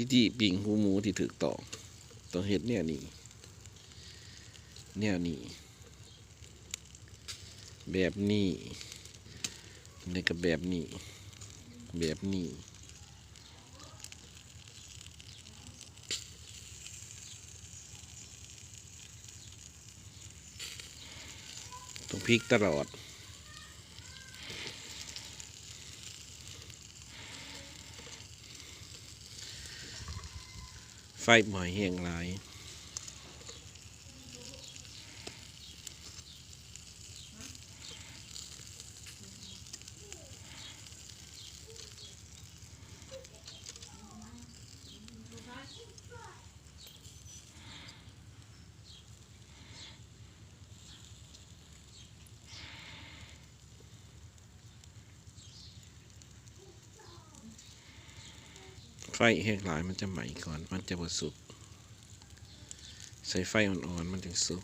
พิธีปิ้งหูหมูที่ถูกต้องเฮ็ดแนวนี้แบบนี้นี่ก็แบบนี้ต้องพลิกตลอดไฟหมอยแห้งหลายไฟแห้งหลายมันจะไหม้ก่อนมันจะบ่สุกใส่ไฟอ่อนๆมันถึงสุก